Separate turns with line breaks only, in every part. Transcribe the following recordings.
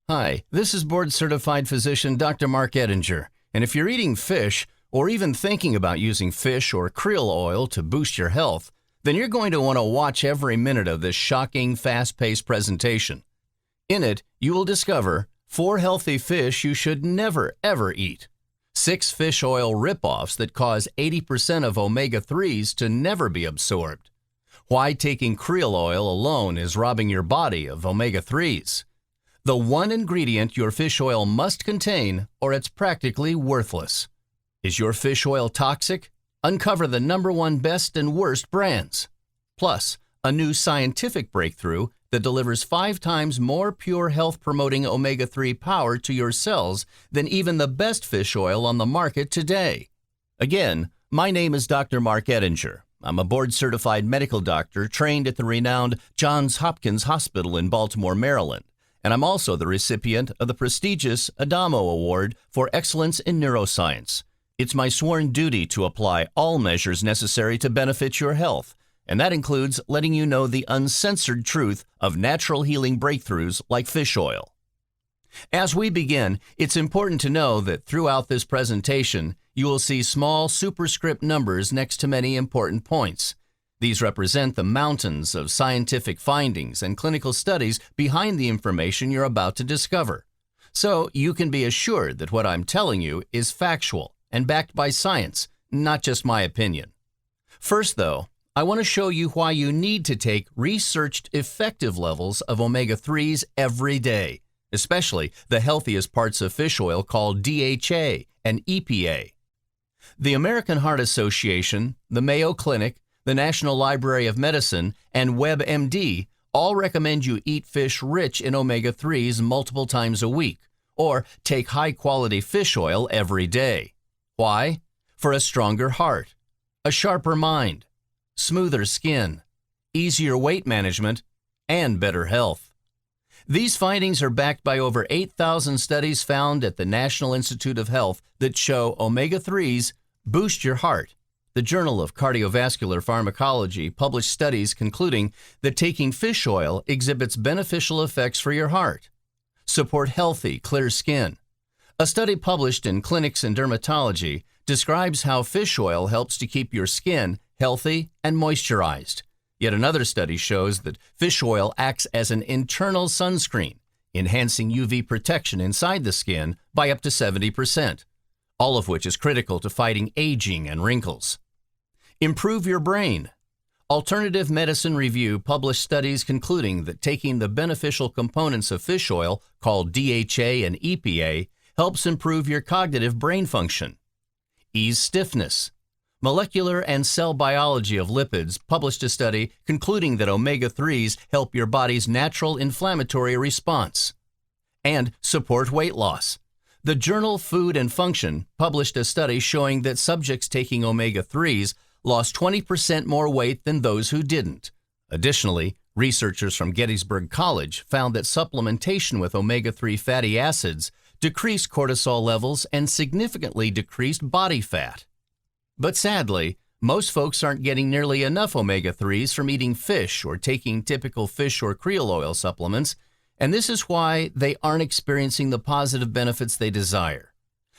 Hi, this is board-certified physician Dr. Mark Ettinger, and if you're eating fish or even thinking about using fish or krill oil to boost your health, then you're going to want to watch every minute of this shocking, fast-paced presentation. In it, you will discover 4 healthy fish you should never, ever eat, 6 fish oil ripoffs that cause 80% of omega-3s to never be absorbed, why taking krill oil alone is robbing your body of omega-3s, the one ingredient your fish oil must contain or it's practically worthless. Is your fish oil toxic? Uncover the #1 best and worst brands. Plus, a new scientific breakthrough that delivers 5 times more pure health-promoting omega-3 power to your cells than even the best fish oil on the market today. Again, my name is Dr. Mark Ettinger. I'm a board-certified medical doctor trained at the renowned Johns Hopkins Hospital in Baltimore, Maryland. And I'm also the recipient of the prestigious Adamo Award for Excellence in Neuroscience. It's my sworn duty to apply all measures necessary to benefit your health, and that includes letting you know the uncensored truth of natural healing breakthroughs like fish oil. As we begin, it's important to know that throughout this presentation, you will see small superscript numbers next to many important points. These represent the mountains of scientific findings and clinical studies behind the information you're about to discover. So you can be assured that what I'm telling you is factual and backed by science, not just my opinion. First, though, I want to show you why you need to take researched effective levels of omega-3s every day, especially the healthiest parts of fish oil called DHA and EPA. The American Heart Association, the Mayo Clinic, the National Library of Medicine, and WebMD all recommend you eat fish rich in omega-3s multiple times a week, or take high-quality fish oil every day. Why? For a stronger heart, a sharper mind, smoother skin, easier weight management, and better health. These findings are backed by over 8,000 studies found at the National Institute of Health that show omega-3s boost your heart. The Journal of Cardiovascular Pharmacology published studies concluding that taking fish oil exhibits beneficial effects for your heart. Support healthy, clear skin. A study published in Clinics in Dermatology describes how fish oil helps to keep your skin healthy and moisturized. Yet another study shows that fish oil acts as an internal sunscreen, enhancing UV protection inside the skin by up to 70%, all of which is critical to fighting aging and wrinkles. Improve your brain. Alternative Medicine Review published studies concluding that taking the beneficial components of fish oil, called DHA and EPA, helps improve your cognitive brain function. Ease stiffness. Molecular and Cell Biology of Lipids published a study concluding that omega-3s help your body's natural inflammatory response. And support weight loss. The journal Food and Function published a study showing that subjects taking omega-3s lost 20% more weight than those who didn't. Additionally, researchers from Gettysburg College found that supplementation with omega-3 fatty acids decreased cortisol levels and significantly decreased body fat. But sadly, most folks aren't getting nearly enough omega-3s from eating fish or taking typical fish or krill oil supplements, and this is why they aren't experiencing the positive benefits they desire.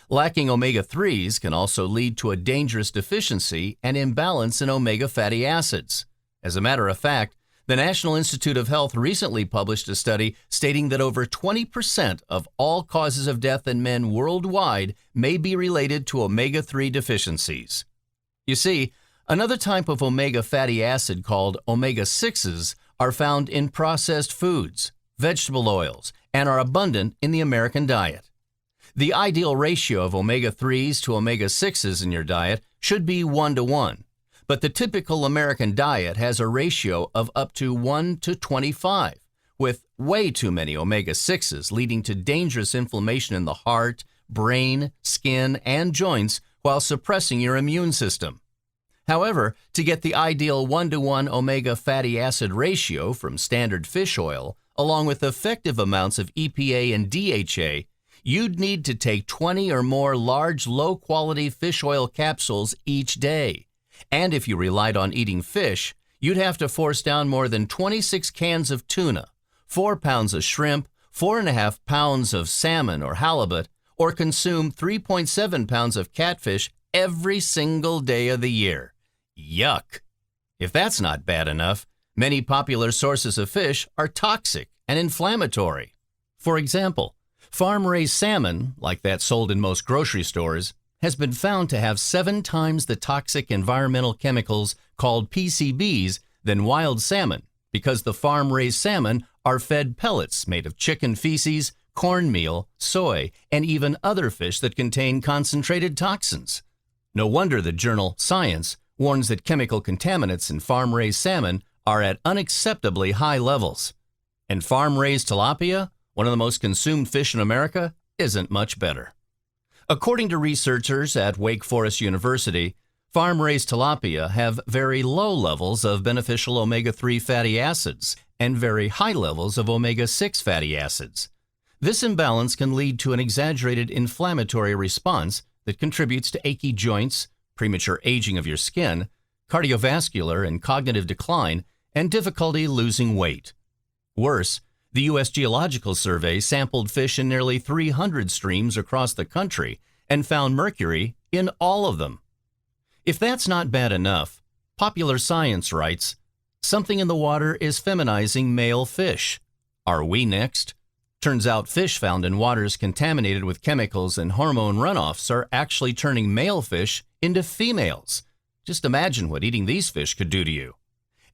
Lacking omega-3s can also lead to a dangerous deficiency and imbalance in omega fatty acids. As a matter of fact, the National Institute of Health recently published a study stating that over 20% of all causes of death in men worldwide may be related to omega-3 deficiencies. You see, another type of omega fatty acid called omega-6s are found in processed foods, vegetable oils, and are abundant in the American diet. The ideal ratio of omega-3s to omega-6s in your diet should be 1:1, but the typical American diet has a ratio of up to 1:25, with way too many omega-6s leading to dangerous inflammation in the heart, brain, skin, and joints while suppressing your immune system. However, to get the ideal 1:1 omega fatty acid ratio from standard fish oil, along with effective amounts of EPA and DHA, you'd need to take 20 or more large, low-quality fish oil capsules each day. And if you relied on eating fish, you'd have to force down more than 26 cans of tuna, 4 pounds of shrimp, 4.5 pounds of salmon or halibut, or consume 3.7 pounds of catfish every single day of the year. Yuck! If that's not bad enough, many popular sources of fish are toxic and inflammatory. For example, farm-raised salmon, like that sold in most grocery stores, has been found to have 7 times the toxic environmental chemicals called PCBs than wild salmon, because the farm-raised salmon are fed pellets made of chicken feces, cornmeal, soy, and even other fish that contain concentrated toxins. No wonder the journal Science warns that chemical contaminants in farm-raised salmon are at unacceptably high levels. And farm-raised tilapia, one of the most consumed fish in America, isn't much better. According to researchers at Wake Forest University, farm-raised tilapia have very low levels of beneficial omega-3 fatty acids and very high levels of omega-6 fatty acids. This imbalance can lead to an exaggerated inflammatory response that contributes to achy joints, premature aging of your skin, cardiovascular and cognitive decline, and difficulty losing weight. Worse, the U.S. Geological Survey sampled fish in nearly 300 streams across the country and found mercury in all of them. If that's not bad enough, Popular Science writes, something in the water is feminizing male fish. Are we next? Turns out fish found in waters contaminated with chemicals and hormone runoffs are actually turning male fish into females. Just imagine what eating these fish could do to you.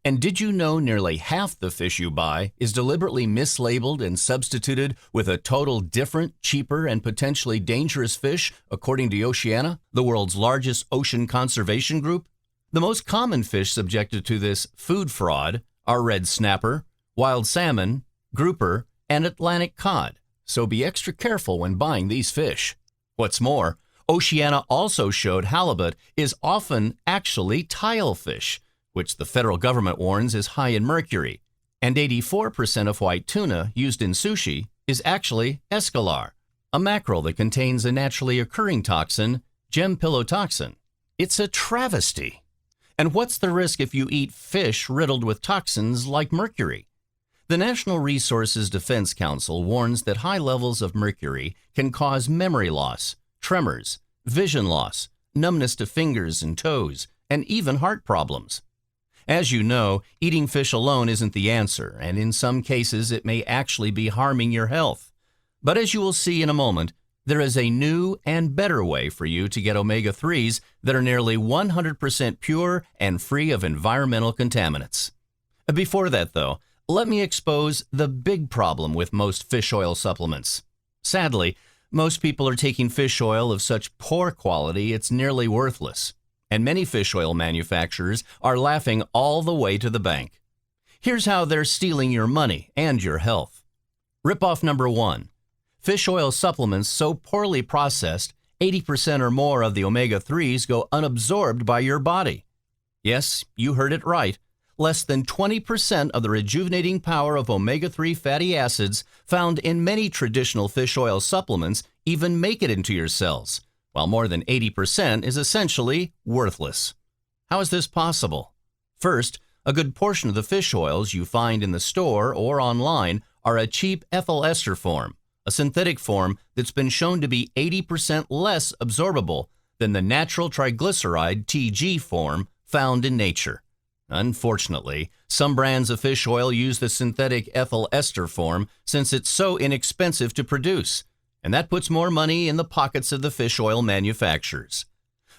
And did you know nearly half the fish you buy is deliberately mislabeled and substituted with a total different, cheaper, and potentially dangerous fish, according to Oceana, the world's largest ocean conservation group? The most common fish subjected to this food fraud are red snapper, wild salmon, grouper, and Atlantic cod, so be extra careful when buying these fish. What's more, Oceana also showed halibut is often actually tile fish, which the federal government warns is high in mercury, and 84% of white tuna used in sushi is actually escalar, a mackerel that contains a naturally occurring toxin, gempilotoxin. It's a travesty. And what's the risk if you eat fish riddled with toxins like mercury? The National Resources Defense Council warns that high levels of mercury can cause memory loss, tremors, vision loss, numbness to fingers and toes, and even heart problems. As you know, eating fish alone isn't the answer, and in some cases it may actually be harming your health. But as you will see in a moment, there is a new and better way for you to get omega-3s that are nearly 100% pure and free of environmental contaminants. Before that, though, let me expose the big problem with most fish oil supplements. Sadly, most people are taking fish oil of such poor quality it's nearly worthless. And many fish oil manufacturers are laughing all the way to the bank. Here's how they're stealing your money and your health. Ripoff number 1. Fish oil supplements so poorly processed, 80% or more of the omega-3s go unabsorbed by your body. Yes, you heard it right. Less than 20% of the rejuvenating power of omega-3 fatty acids found in many traditional fish oil supplements even make it into your cells, while more than 80% is essentially worthless. How is this possible? First, a good portion of the fish oils you find in the store or online are a cheap ethyl ester form, a synthetic form that's been shown to be 80% less absorbable than the natural triglyceride TG form found in nature. Unfortunately, some brands of fish oil use the synthetic ethyl ester form since it's so inexpensive to produce, and that puts more money in the pockets of the fish oil manufacturers.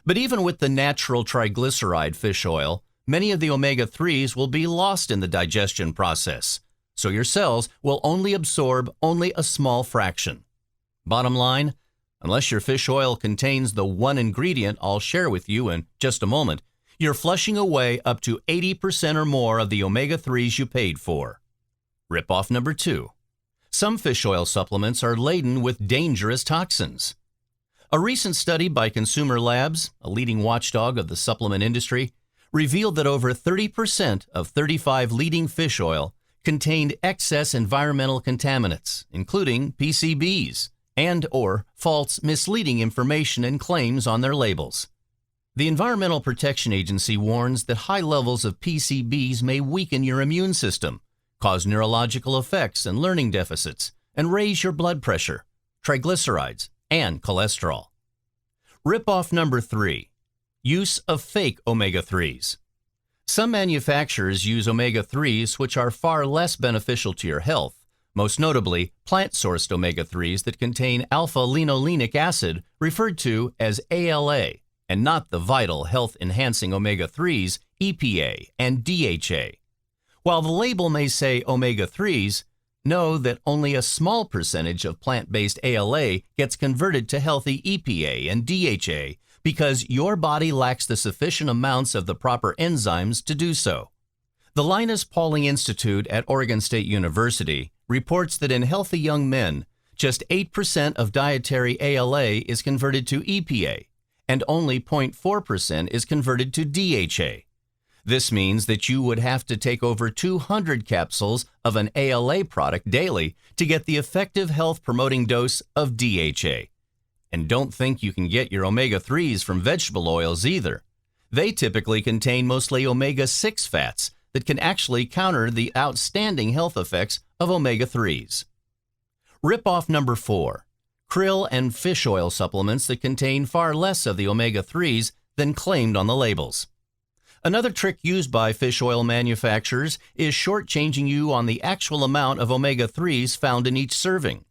But even with the natural triglyceride fish oil, many of the omega-3s will be lost in the digestion process, so your cells will only absorb only a small fraction. Bottom line, unless your fish oil contains the one ingredient I'll share with you in just a moment, you're flushing away up to 80% or more of the omega-3s you paid for. Ripoff number 2. Some fish oil supplements are laden with dangerous toxins. A recent study by Consumer Labs, a leading watchdog of the supplement industry, revealed that over 30% of 35 leading fish oil contained excess environmental contaminants, including PCBs, and/or false misleading information and claims on their labels. The Environmental Protection Agency warns that high levels of PCBs may weaken your immune system, cause neurological effects and learning deficits, and raise your blood pressure, triglycerides, and cholesterol. Ripoff number 3. Use of fake omega-3s. Some manufacturers use omega-3s which are far less beneficial to your health, most notably plant-sourced omega-3s that contain alpha-linolenic acid, referred to as ALA, and not the vital health-enhancing omega-3s, EPA and DHA. While the label may say omega-3s, know that only a small percentage of plant-based ALA gets converted to healthy EPA and DHA because your body lacks the sufficient amounts of the proper enzymes to do so. The Linus Pauling Institute at Oregon State University reports that in healthy young men, just 8% of dietary ALA is converted to EPA, and only 0.4% is converted to DHA. This means that you would have to take over 200 capsules of an ALA product daily to get the effective health-promoting dose of DHA. And don't think you can get your omega-3s from vegetable oils either. They typically contain mostly omega-6 fats that can actually counter the outstanding health effects of omega-3s. Ripoff number 4. Krill and fish oil supplements that contain far less of the omega-3s than claimed on the labels. Another trick used by fish oil manufacturers is shortchanging you on the actual amount of omega-3s found in each serving.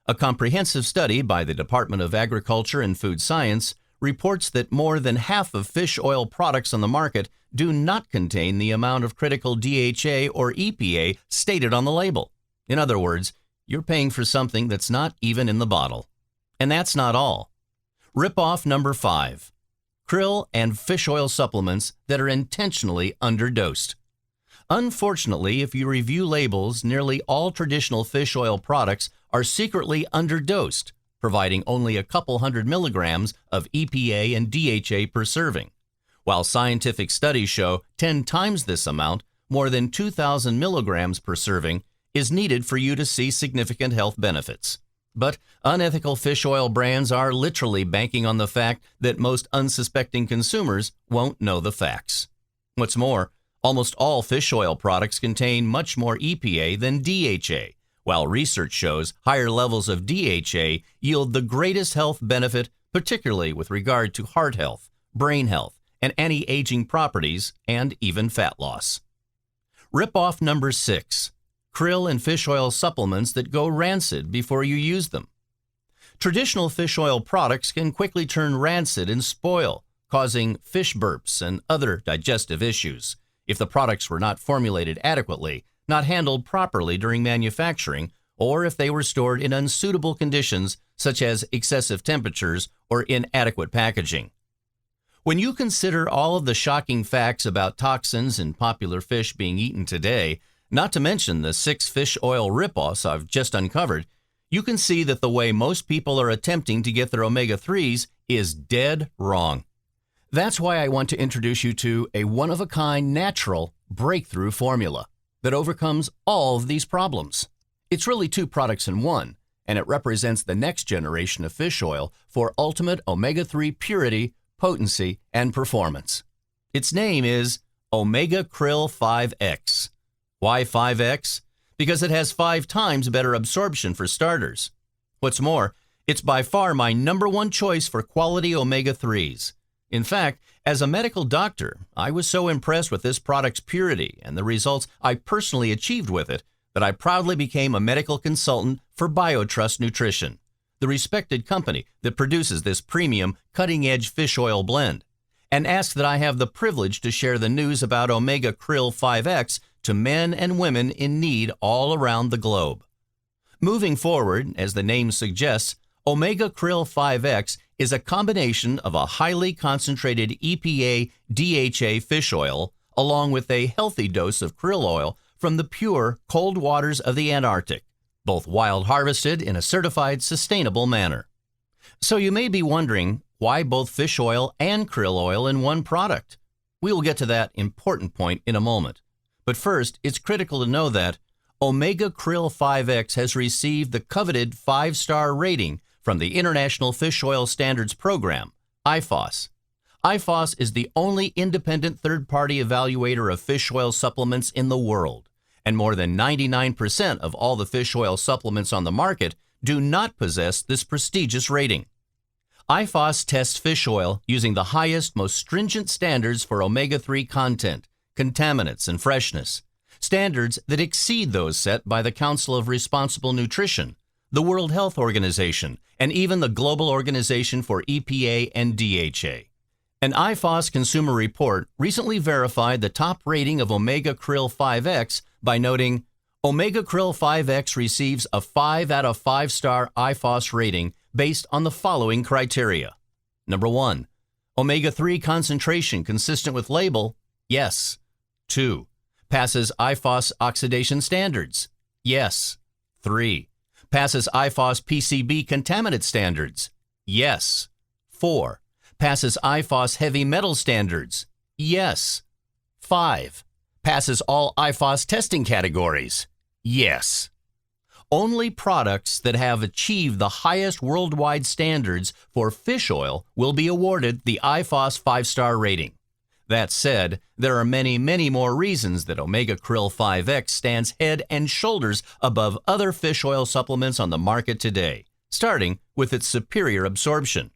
A comprehensive study by the Department of Agriculture and Food Science reports that more than half of fish oil products on the market do not contain the amount of critical DHA or EPA stated on the label. In other words, you're paying for something that's not even in the bottle. And that's not all. Ripoff number 5. Krill and fish oil supplements that are intentionally underdosed. Unfortunately, if you review labels, nearly all traditional fish oil products are secretly underdosed, providing only a couple hundred milligrams of EPA and DHA per serving, while scientific studies show 10 times this amount, more than 2,000 milligrams per serving, is needed for you to see significant health benefits. But unethical fish oil brands are literally banking on the fact that most unsuspecting consumers won't know the facts. What's more, almost all fish oil products contain much more EPA than DHA, while research shows higher levels of DHA yield the greatest health benefit, particularly with regard to heart health, brain health, and anti-aging properties, and even fat loss. Ripoff number 6. Krill and fish oil supplements that go rancid before you use them. Traditional fish oil products can quickly turn rancid and spoil, causing fish burps and other digestive issues if the products were not formulated adequately, not handled properly during manufacturing, or if they were stored in unsuitable conditions such as excessive temperatures or inadequate packaging. When you consider all of the shocking facts about toxins in popular fish being eaten today, not to mention the 6 fish oil ripoffs I've just uncovered, you can see that the way most people are attempting to get their omega-3s is dead wrong. That's why I want to introduce you to a one-of-a-kind natural breakthrough formula that overcomes all of these problems. It's really 2 products in one, and it represents the next generation of fish oil for ultimate omega-3 purity, potency, and performance. Its name is Omega Krill 5X. Why 5X? Because it has 5 times better absorption for starters. What's more, it's by far my #1 choice for quality omega-3s. In fact, as a medical doctor, I was so impressed with this product's purity and the results I personally achieved with it that I proudly became a medical consultant for BioTrust Nutrition, the respected company that produces this premium, cutting-edge fish oil blend, and asked that I have the privilege to share the news about Omega Krill 5X to men and women in need all around the globe. Moving forward, as the name suggests, Omega Krill 5X is a combination of a highly concentrated EPA DHA fish oil along with a healthy dose of krill oil from the pure, cold waters of the Antarctic, both wild harvested in a certified sustainable manner. So you may be wondering, why both fish oil and krill oil in one product? We will get to that important point in a moment. But first, it's critical to know that Omega Krill 5X has received the coveted 5-star rating from the International Fish Oil Standards Program, IFOS. IFOS is the only independent third-party evaluator of fish oil supplements in the world, and more than 99% of all the fish oil supplements on the market do not possess this prestigious rating. IFOS tests fish oil using the highest, most stringent standards for omega-3 content, contaminants, and freshness, standards that exceed those set by the Council of Responsible Nutrition, the World Health Organization, and even the Global Organization for EPA and DHA. An IFOS consumer report recently verified the top rating of Omega Krill 5X by noting, Omega Krill 5X receives a 5 out of 5-star IFOS rating based on the following criteria. Number 1, omega-3 concentration consistent with label? Yes. 2, passes IFOS oxidation standards? Yes. 3, passes IFOS PCB contaminant standards? Yes. 4, passes IFOS heavy metal standards? Yes. 5, passes all IFOS testing categories? Yes. Only products that have achieved the highest worldwide standards for fish oil will be awarded the IFOS 5-star rating. That said, there are many, many more reasons that Omega Krill 5X stands head and shoulders above other fish oil supplements on the market today, starting with its superior absorption.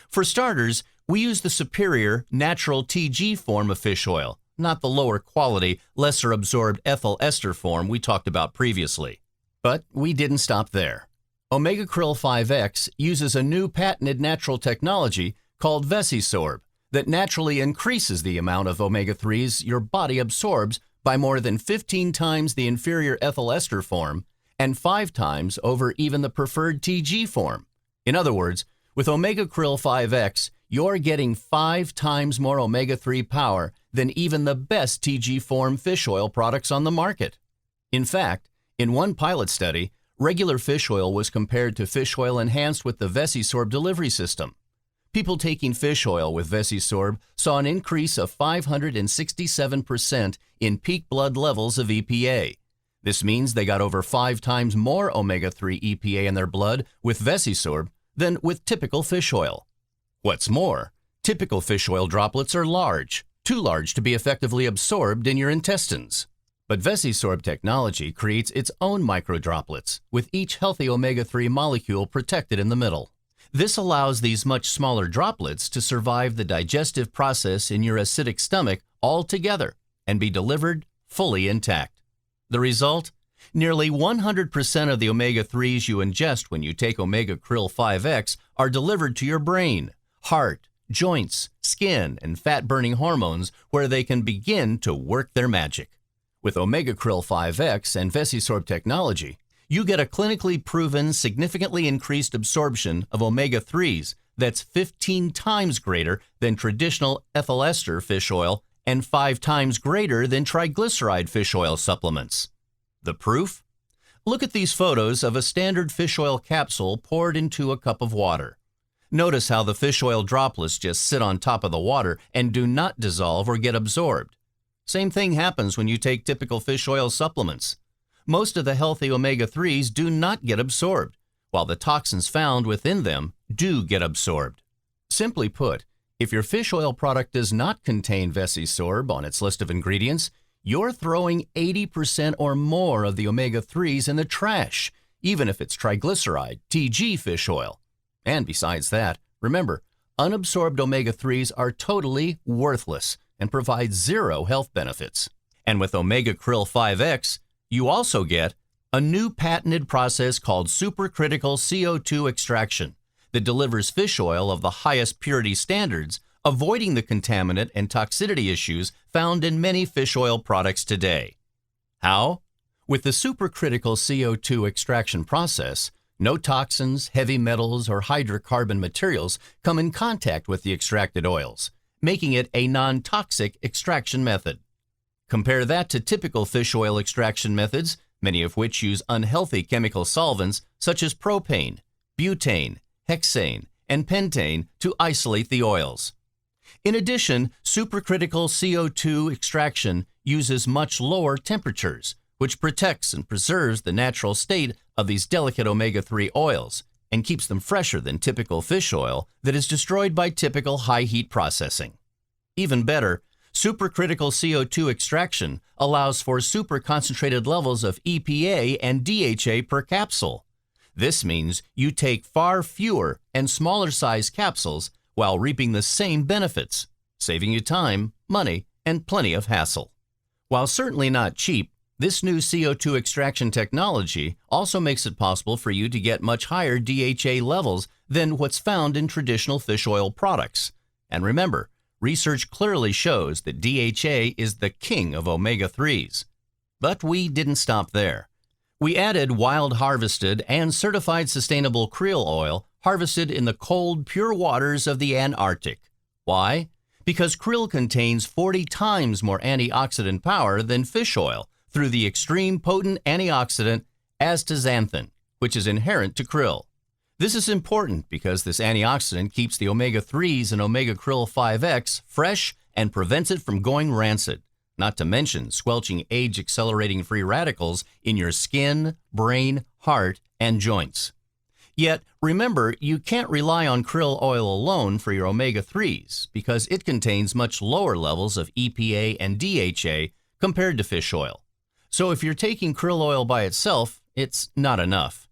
For starters, we use the superior natural TG form of fish oil, not the lower quality, lesser absorbed ethyl ester form we talked about previously. But we didn't stop there. Omega Krill 5X uses a new patented natural technology called Vesisorb that naturally increases the amount of omega-3s your body absorbs by more than 15 times the inferior ethyl ester form and 5 times over even the preferred TG form. In other words, with Omega Krill 5X, you're getting 5 times more omega-3 power than even the best TG form fish oil products on the market. In fact, in one pilot study, regular fish oil was compared to fish oil enhanced with the Vesisorb delivery system. People taking fish oil with Vesisorb saw an increase of 567% in peak blood levels of EPA. This means they got over 5 times more omega-3 EPA in their blood with Vesisorb than with typical fish oil. What's more, typical fish oil droplets are large, too large to be effectively absorbed in your intestines. But Vesisorb technology creates its own microdroplets, with each healthy omega-3 molecule protected in the middle. This allows these much smaller droplets to survive the digestive process in your acidic stomach altogether and be delivered fully intact. The result? Nearly 100% of the omega-3s you ingest when you take Omega Krill 5X are delivered to your brain, heart, joints, skin, and fat-burning hormones where they can begin to work their magic. With Omega Krill 5X and Vesisorb technology, you get a clinically proven, significantly increased absorption of omega-3s that's 15 times greater than traditional ethyl ester fish oil and 5 times greater than triglyceride fish oil supplements. The proof? Look at these photos of a standard fish oil capsule poured into a cup of water. Notice how the fish oil droplets just sit on top of the water and do not dissolve or get absorbed. Same thing happens when you take typical fish oil supplements. Most of the healthy omega-3s do not get absorbed, while the toxins found within them do get absorbed. Simply put, if your fish oil product does not contain Vesisorb on its list of ingredients, you're throwing 80% or more of the omega-3s in the trash, even if it's triglyceride, TG fish oil. And besides that, remember, unabsorbed omega-3s are totally worthless and provide zero health benefits. And with Omega Krill 5X, you also get a new patented process called supercritical CO2 extraction that delivers fish oil of the highest purity standards, avoiding the contaminant and toxicity issues found in many fish oil products today. How? With the supercritical CO2 extraction process, no toxins, heavy metals, or hydrocarbon materials come in contact with the extracted oils, making it a non-toxic extraction method. Compare that to typical fish oil extraction methods, many of which use unhealthy chemical solvents such as propane, butane, hexane, and pentane to isolate the oils. In addition, supercritical CO2 extraction uses much lower temperatures, which protects and preserves the natural state of these delicate omega-3 oils and keeps them fresher than typical fish oil that is destroyed by typical high heat processing. Even better, Supercritical CO2 extraction allows for super-concentrated levels of EPA and DHA per capsule. This means you take far fewer and smaller size capsules while reaping the same benefits, saving you time, money, and plenty of hassle. While certainly not cheap, this new CO2 extraction technology also makes it possible for you to get much higher DHA levels than what's found in traditional fish oil products. And remember, research clearly shows that DHA is the king of omega-3s. But we didn't stop there. We added wild harvested and certified sustainable krill oil harvested in the cold, pure waters of the Antarctic. Why? Because krill contains 40 times more antioxidant power than fish oil through the extreme potent antioxidant astaxanthin, which is inherent to krill. This is important because this antioxidant keeps the omega-3s and omega krill 5X fresh and prevents it from going rancid, not to mention squelching age-accelerating free radicals in your skin, brain, heart, and joints. Yet, remember, you can't rely on krill oil alone for your omega-3s because it contains much lower levels of EPA and DHA compared to fish oil. So if you're taking krill oil by itself, it's not enough.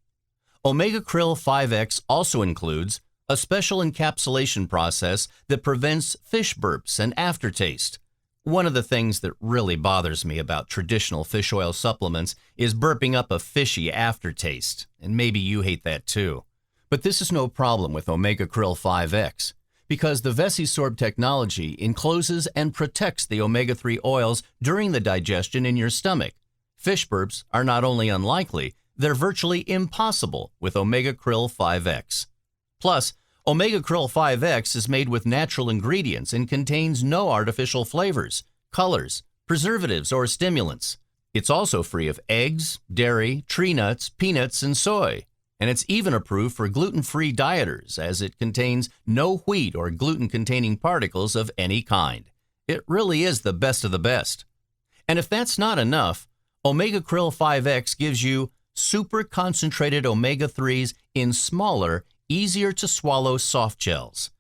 Omega Krill 5X also includes a special encapsulation process that prevents fish burps and aftertaste. One of the things that really bothers me about traditional fish oil supplements is burping up a fishy aftertaste, and maybe you hate that too. But this is no problem with Omega Krill 5X, because the Vesisorb technology encloses and protects the omega-3 oils during the digestion in your stomach. Fish burps are not only unlikely, they're virtually impossible with Omega Krill 5X. Plus, Omega Krill 5X is made with natural ingredients and contains no artificial flavors, colors, preservatives, or stimulants. It's also free of eggs, dairy, tree nuts, peanuts, and soy. And it's even approved for gluten-free dieters as it contains no wheat or gluten-containing particles of any kind. It really is the best of the best. And if that's not enough, Omega Krill 5X gives you super concentrated omega-3s in smaller, easier to swallow soft gels.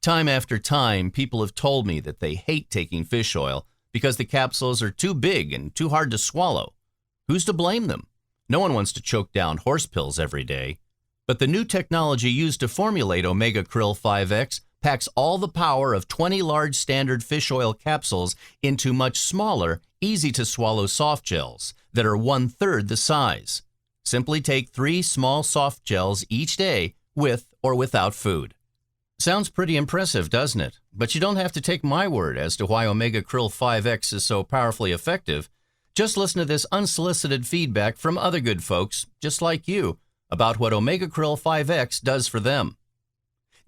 Time after time, people have told me that they hate taking fish oil because the capsules are too big and too hard to swallow. Who's to blame them? No one wants to choke down horse pills every day. But the new technology used to formulate Omega Krill 5X packs all the power of 20 large standard fish oil capsules into much smaller, easy-to-swallow soft gels that are 1/3 the size. Simply take 3 small soft gels each day with or without food. Sounds pretty impressive, doesn't it? But you don't have to take my word as to why Omega Krill 5X is so powerfully effective. Just listen to this unsolicited feedback from other good folks, just like you, about what Omega Krill 5X does for them.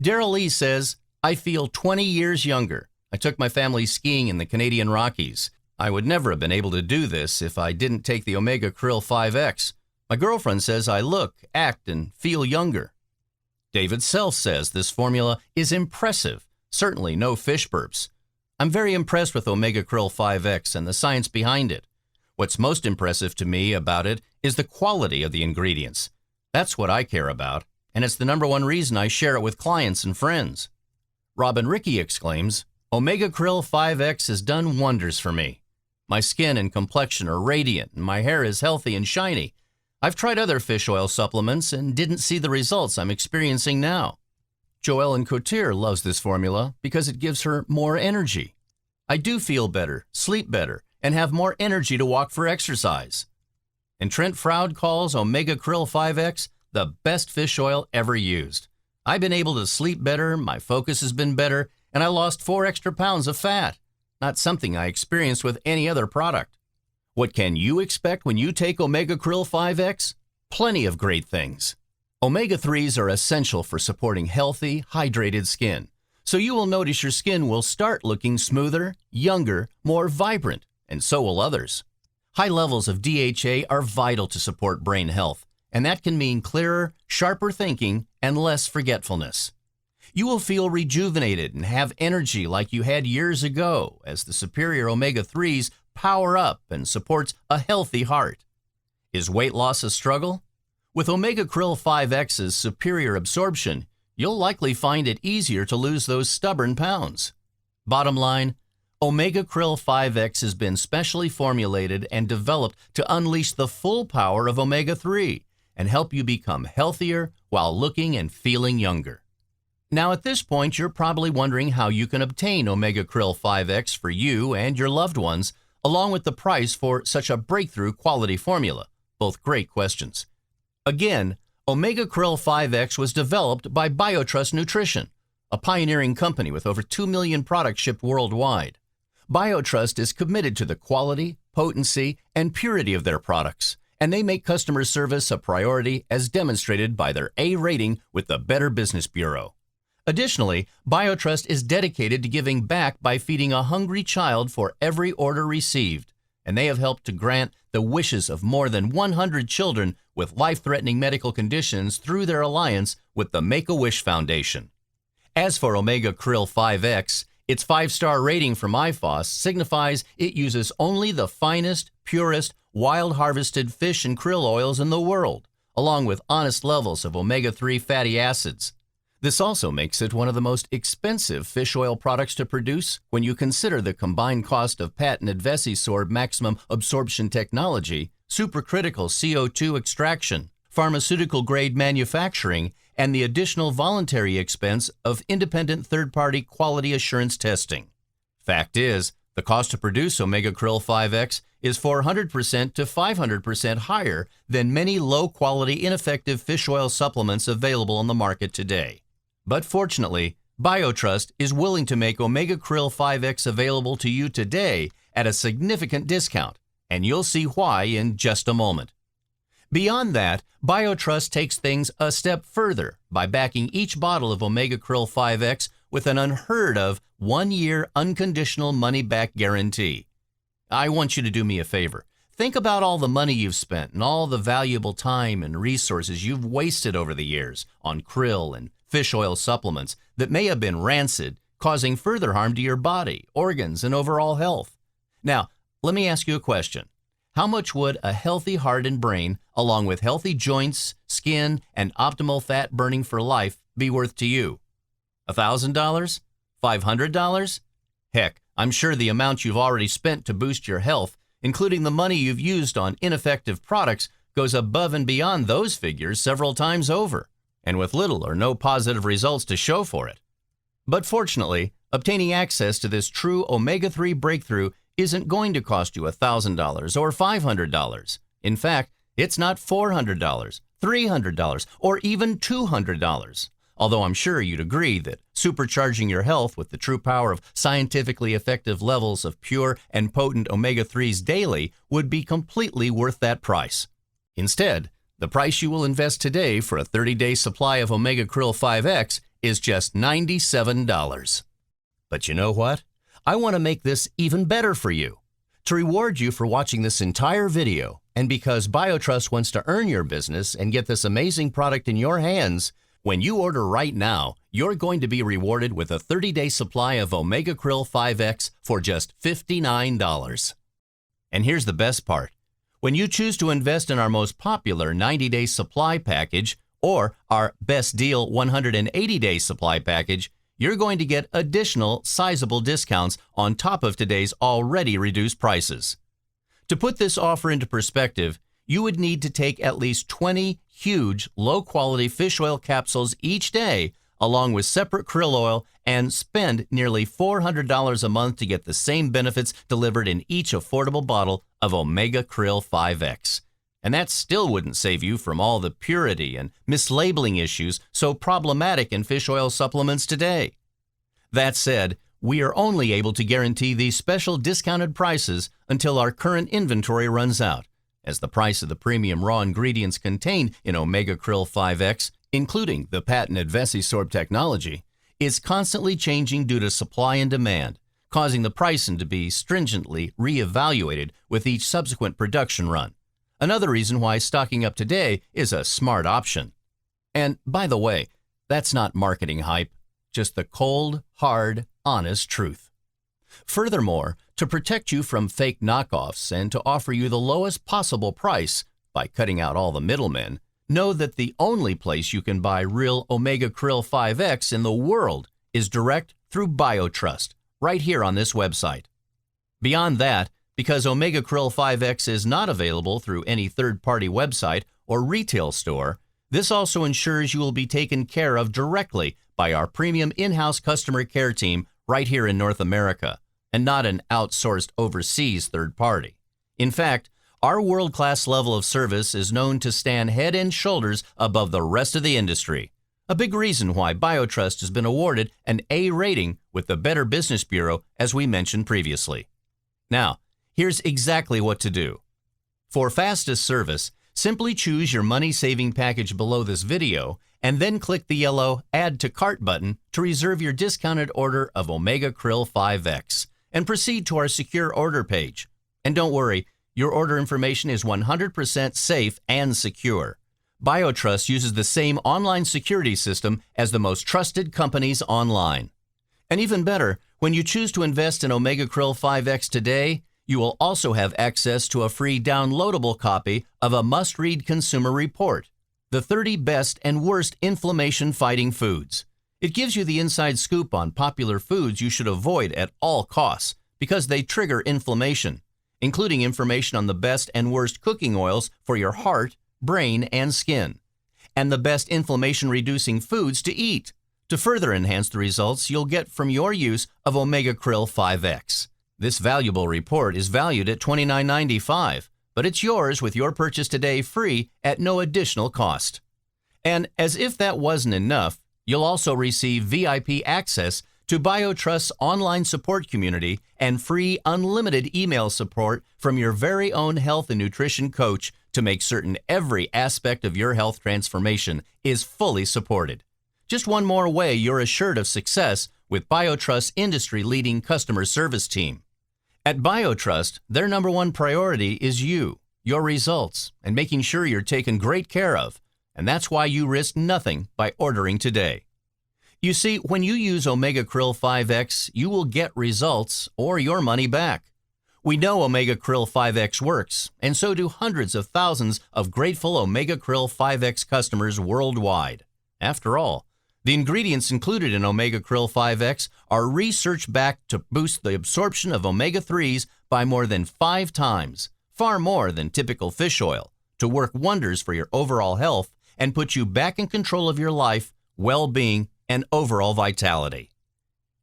Daryl Lee says, I feel 20 years younger. I took my family skiing in the Canadian Rockies. I would never have been able to do this if I didn't take the Omega Krill 5X. My girlfriend says I look, act, and feel younger. David Self says this formula is impressive, certainly no fish burps. I'm very impressed with Omega Krill 5X and the science behind it. What's most impressive to me about it is the quality of the ingredients. That's what I care about, and it's the #1 reason I share it with clients and friends. Robin Rickey exclaims, Omega Krill 5X has done wonders for me. My skin and complexion are radiant, and my hair is healthy and shiny. I've tried other fish oil supplements and didn't see the results I'm experiencing now. Joellen Cotier loves this formula because it gives her more energy. I do feel better, sleep better, and have more energy to walk for exercise. And Trent Froud calls Omega Krill 5X the best fish oil ever used. I've been able to sleep better, my focus has been better, and I lost 4 extra pounds of fat. Not something I experienced with any other product. What can you expect when you take Omega Krill 5X? Plenty of great things. Omega-3s are essential for supporting healthy, hydrated skin. So you will notice your skin will start looking smoother, younger, more vibrant, and so will others. High levels of DHA are vital to support brain health, and that can mean clearer, sharper thinking and less forgetfulness. You will feel rejuvenated and have energy like you had years ago as the superior omega-3s power up and supports a healthy heart. Is weight loss a struggle? With Omega Krill 5X's superior absorption, you'll likely find it easier to lose those stubborn pounds. Bottom line, Omega Krill 5X has been specially formulated and developed to unleash the full power of omega-3 and help you become healthier while looking and feeling younger. Now at this point, you're probably wondering how you can obtain Omega Krill 5X for you and your loved ones, along with the price for such a breakthrough quality formula. Both great questions. Again, Omega Krill 5X was developed by BioTrust Nutrition, a pioneering company with over 2 million products shipped worldwide. BioTrust is committed to the quality, potency, and purity of their products, and they make customer service a priority as demonstrated by their A rating with the Better Business Bureau. Additionally, BioTrust is dedicated to giving back by feeding a hungry child for every order received, and they have helped to grant the wishes of more than 100 children with life-threatening medical conditions through their alliance with the Make-A-Wish Foundation. As for Omega Krill 5X, its 5-star rating from IFOS signifies it uses only the finest, purest, wild-harvested fish and krill oils in the world, along with honest levels of omega-3 fatty acids. This also makes it one of the most expensive fish oil products to produce when you consider the combined cost of patented Vesisorb maximum absorption technology, supercritical CO2 extraction, pharmaceutical-grade manufacturing, and the additional voluntary expense of independent third-party quality assurance testing. Fact is, the cost to produce Omega Krill 5X is 400% to 500% higher than many low-quality, ineffective fish oil supplements available on the market today. But fortunately, BioTrust is willing to make Omega Krill 5X available to you today at a significant discount, and you'll see why in just a moment. Beyond that, BioTrust takes things a step further by backing each bottle of Omega Krill 5X with an unheard-of 1-year unconditional money-back guarantee. I want you to do me a favor. Think about all the money you've spent and all the valuable time and resources you've wasted over the years on krill and fish oil supplements that may have been rancid, causing further harm to your body, organs, and overall health. Now, let me ask you a question. How much would a healthy heart and brain, along with healthy joints, skin, and optimal fat burning for life, be worth to you? $1,000? $500? Heck, I'm sure the amount you've already spent to boost your health, including the money you've used on ineffective products, goes above and beyond those figures several times over, and with little or no positive results to show for it. But fortunately, obtaining access to this true omega-3 breakthrough isn't going to cost you $1,000 or $500. In fact, it's not $400, $300, or even $200. Although I'm sure you'd agree that supercharging your health with the true power of scientifically effective levels of pure and potent omega-3s daily would be completely worth that price. Instead, the price you will invest today for a 30-day supply of Omega Krill 5X is just $97. But you know what? I want to make this even better for you. To reward you for watching this entire video, and because BioTrust wants to earn your business and get this amazing product in your hands, when you order right now, you're going to be rewarded with a 30-day supply of Omega Krill 5X for just $59. And here's the best part. When you choose to invest in our most popular 90-day supply package or our best deal 180-day supply package, you're going to get additional sizable discounts on top of today's already reduced prices. To put this offer into perspective, you would need to take at least 20 huge, low-quality fish oil capsules each day, along with separate krill oil, and spend nearly $400 a month to get the same benefits delivered in each affordable bottle of Omega Krill 5X. And that still wouldn't save you from all the purity and mislabeling issues so problematic in fish oil supplements today. That said, we are only able to guarantee these special discounted prices until our current inventory runs out, as the price of the premium raw ingredients contained in Omega Krill 5X, including the patented Vesisorb technology, is constantly changing due to supply and demand, causing the pricing to be stringently reevaluated with each subsequent production run. Another reason why stocking up today is a smart option. And by the way, that's not marketing hype, just the cold, hard, honest truth. Furthermore, to protect you from fake knockoffs and to offer you the lowest possible price by cutting out all the middlemen, know that the only place you can buy real Omega Krill 5X in the world is direct through BioTrust, right here on this website. Beyond that, because Omega Krill 5X is not available through any third-party website or retail store, this also ensures you will be taken care of directly by our premium in-house customer care team right here in North America, and not an outsourced overseas third party. In fact, our world-class level of service is known to stand head and shoulders above the rest of the industry. A big reason why BioTrust has been awarded an A rating with the Better Business Bureau, as we mentioned previously. Now, here's exactly what to do. For fastest service, simply choose your money-saving package below this video and then click the yellow Add to Cart button to reserve your discounted order of Omega Krill 5X and proceed to our secure order page. And don't worry, your order information is 100% safe and secure. BioTrust uses the same online security system as the most trusted companies online. And even better, when you choose to invest in Omega Krill 5X today, you will also have access to a free downloadable copy of a must-read consumer report, The 30 Best and Worst Inflammation-Fighting Foods. It gives you the inside scoop on popular foods you should avoid at all costs because they trigger inflammation, including information on the best and worst cooking oils for your heart, brain, and skin, and the best inflammation-reducing foods to eat to further enhance the results you'll get from your use of Omega Krill 5X. This valuable report is valued at $29.95, but it's yours with your purchase today free at no additional cost. And as if that wasn't enough, you'll also receive VIP access to BioTrust's online support community and free unlimited email support from your very own health and nutrition coach to make certain every aspect of your health transformation is fully supported. Just one more way you're assured of success with BioTrust's industry-leading customer service team. At BioTrust, their number one priority is you, your results, and making sure you're taken great care of. And that's why you risk nothing by ordering today. You see, when you use Omega Krill 5X, you will get results or your money back. We know Omega Krill 5X works, and so do hundreds of thousands of grateful Omega Krill 5X customers worldwide. After all, the ingredients included in Omega Krill 5X are research-backed to boost the absorption of omega-3s by more than 5 times, far more than typical fish oil, to work wonders for your overall health and put you back in control of your life, well-being, and overall vitality.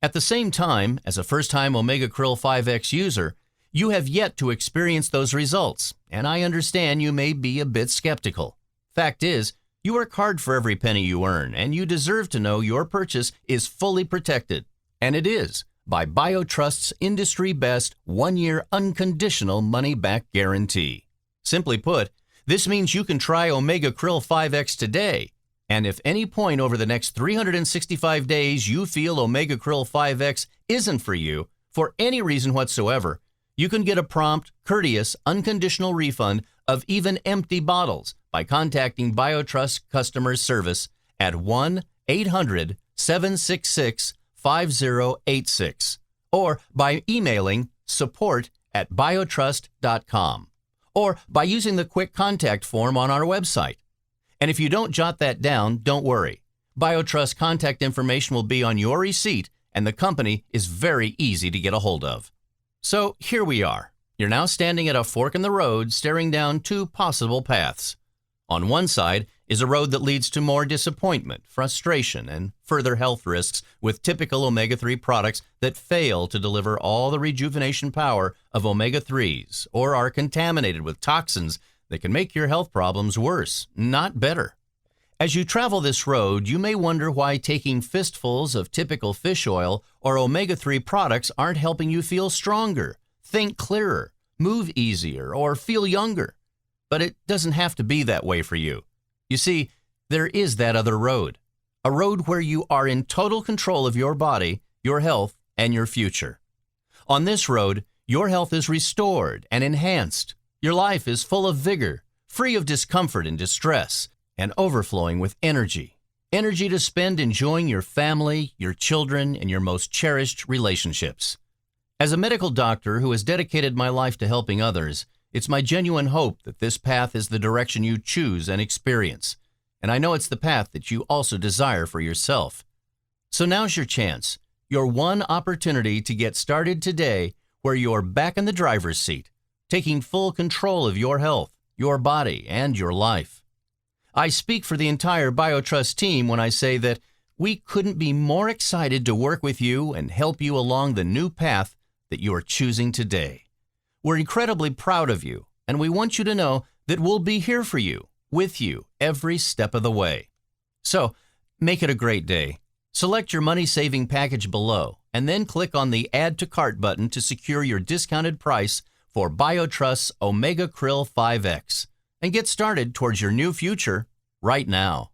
At the same time, as a first-time Omega Krill 5X user, you have yet to experience those results, and I understand you may be a bit skeptical. Fact is, you work hard for every penny you earn, and you deserve to know your purchase is fully protected. And it is, by BioTrust's industry-best 1-year unconditional money-back guarantee. Simply put, this means you can try Omega Krill 5X today, and if any point over the next 365 days you feel Omega Krill 5X isn't for you, for any reason whatsoever, you can get a prompt, courteous, unconditional refund of even empty bottles by contacting BioTrust Customer Service at 1-800-766-5086 or by emailing support@biotrust.com or by using the quick contact form on our website. And if you don't jot that down, don't worry. BioTrust contact information will be on your receipt, and the company is very easy to get a hold of. So here we are. You're now standing at a fork in the road, staring down 2 possible paths. On one side is a road that leads to more disappointment, frustration, and further health risks with typical omega-3 products that fail to deliver all the rejuvenation power of omega-3s or are contaminated with toxins that can make your health problems worse, not better. As you travel this road, you may wonder why taking fistfuls of typical fish oil or omega-3 products aren't helping you feel stronger, think clearer, move easier, or feel younger. But it doesn't have to be that way for you. You see, there is that other road, a road where you are in total control of your body, your health, and your future. On this road, your health is restored and enhanced. Your life is full of vigor, free of discomfort and distress, and overflowing with energy. Energy to spend enjoying your family, your children, and your most cherished relationships. As a medical doctor who has dedicated my life to helping others, it's my genuine hope that this path is the direction you choose and experience, and I know it's the path that you also desire for yourself. So now's your chance. Your one opportunity to get started today where you're back in the driver's seat, taking full control of your health, your body, and your life. I speak for the entire BioTrust team when I say that we couldn't be more excited to work with you and help you along the new path that you are choosing today. We're incredibly proud of you, and we want you to know that we'll be here for you, with you, every step of the way. So, make it a great day. Select your money-saving package below, and then click on the Add to Cart button to secure your discounted price for BioTrust's Omega Krill 5X and get started towards your new future right now.